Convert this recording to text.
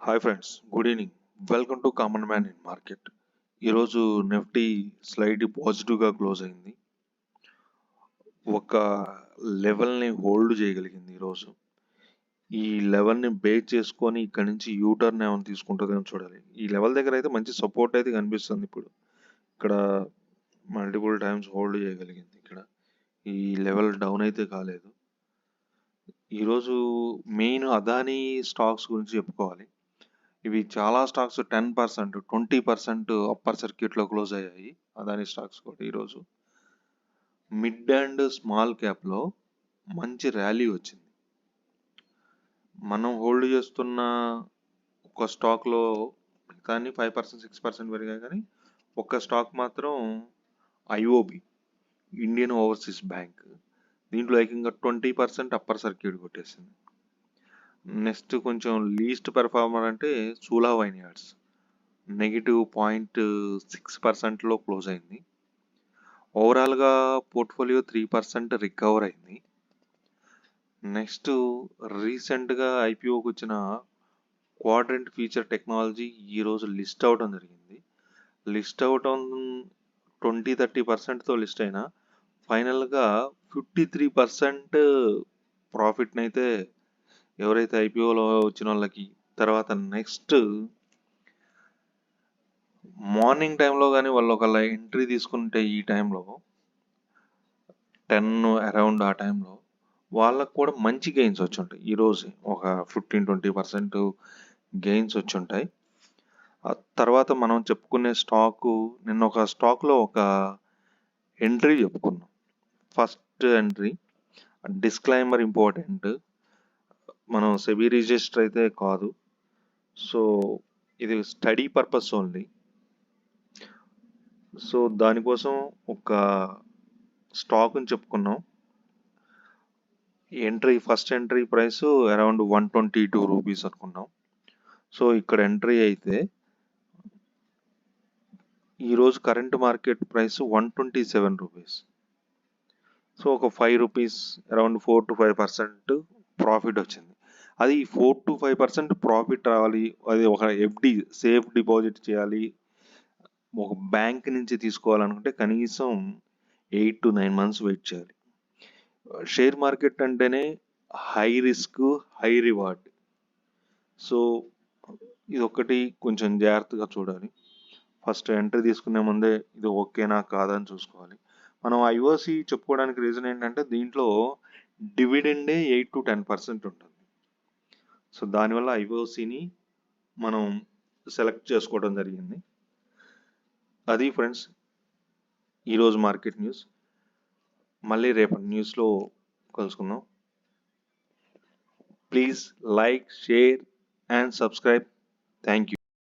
Hi friends, good evening. Welcome to common man in market. ఈరోజు Nifty slide పాజిటివ్గా close అయింది. ఒక లెవెల్ని హోల్డ్ చేయగలిగింది ఈరోజు. ఈ లెవెల్ని బేస్ చేసుకొని ఇక్కడ నుంచి యూటర్న్ ఏమైనా తీసుకుంటుందేమో చూడాలి. ఈ లెవెల్ దగ్గర అయితే మంచి సపోర్ట్ అయితే కనిపిస్తుంది. ఇక్కడ మల్టిపుల్ టైమ్స్ హోల్డ్ చేయగలిగింది. ఇక్కడ ఈ లెవెల్ డౌన్ అయితే కాలేదు. ఈరోజు మెయిన్ అదానీ స్టాక్స్ గురించి చెప్పుకోవాలి. ఇవి చాలా స్టాక్స్ 10%, 20% అప్పర్ సర్క్యూట్లో క్లోజ్ అయ్యాయి. అదాని స్టాక్స్ కూడా ఈరోజు మిడ్ అండ్ స్మాల్ క్యాప్లో మంచి ర్యాలీ వచ్చింది. మనం హోల్డ్ చేస్తున్న ఒక స్టాక్లో కానీ 5%, 6% పెరిగాయి. కానీ ఒక్క స్టాక్ మాత్రం ఐఓబి, ఇండియన్ ఓవర్సీస్ బ్యాంక్, దీంట్లో ఏకంగా 20% అప్పర్ సర్క్యూట్ కొట్టేసింది. నెక్స్ట్ కొంచెం లీస్ట్ పెర్ఫార్మర్ అంటే సూలా వైన్యార్డ్స్ -0.6%లో క్లోజ్ అయింది. ఓవరాల్గా పోర్ట్ఫోలియో 3% రికవర్ అయింది. నెక్స్ట్ రీసెంట్గా ఐపీఓకి వచ్చిన క్వాడ్రంట్ ఫీచర్ టెక్నాలజీ ఈరోజు లిస్ట్ అవడం జరిగింది. లిస్ట్ అవడం 20-30%తో లిస్ట్ అయినా ఫైనల్గా 53% ప్రాఫిట్ని అయితే ఎవరైతే ఐపీఓలో వచ్చిన వాళ్ళకి, తర్వాత నెక్స్ట్ మార్నింగ్ టైంలో కానీ వాళ్ళు ఒకళ్ళ ఎంట్రీ తీసుకుంటే ఈ టైంలో 10 అరౌండ్ ఆ టైంలో వాళ్ళకు కూడా మంచి గెయిన్స్ వచ్చి ఉంటాయి. ఈరోజు ఒక 15-20% గెయిన్స్ వచ్చి ఉంటాయి. తర్వాత మనం చెప్పుకునే స్టాకు, నిన్న ఒక స్టాక్లో ఒక ఎంట్రీ చెప్పుకున్నాం. ఫస్ట్ ఎంట్రీ డిస్క్లైమర్ ఇంపార్టెంట్, మనం సెబీ రిజిస్టర్ అయితే కాదు. సో ఇది స్టడీ పర్పస్ ఓన్లీ. సో దానికోసం ఒక స్టాక్ని చెప్పుకున్నాం. First entry price around 122 rupees అనుకున్నాం. సో ఇక్కడ ఎంట్రీ అయితే ఈరోజు current market price 127 rupees. So ఒక 5 రూపీస్, అరౌండ్ 4-5% ప్రాఫిట్ వచ్చింది. అది 4-5% ప్రాఫిట్ రావాలి, అది ఒక ఎఫ్డి సేఫ్ డిపాజిట్ చేయాలి, ఒక బ్యాంక్ నుంచి తీసుకోవాలనుకుంటే కనీసం 8-9 మంత్స్ వెయిట్ చేయాలి. షేర్ మార్కెట్ అంటేనే high risk, high reward. So ఇది ఒకటి కొంచెం జాగ్రత్తగా చూడాలి. ఫస్ట్ ఎంట్రీ తీసుకునే ముందే ఇది ఓకేనా కాదని చూసుకోవాలి. మనం ఐఓసి చెప్పుకోవడానికి రీజన్ ఏంటంటే దీంట్లో డివిడెండే 8-10% ఉంటుంది. సో దానివల్ల ఐఓసిని మనం సెలెక్ట్ చేసుకోవడం జరిగింది. అది ఫ్రెండ్స్ ఈరోజు మార్కెట్ న్యూస్. మళ్ళీ రేపటి న్యూస్లో కలుసుకుందాం. Please like, share and subscribe. Thank you.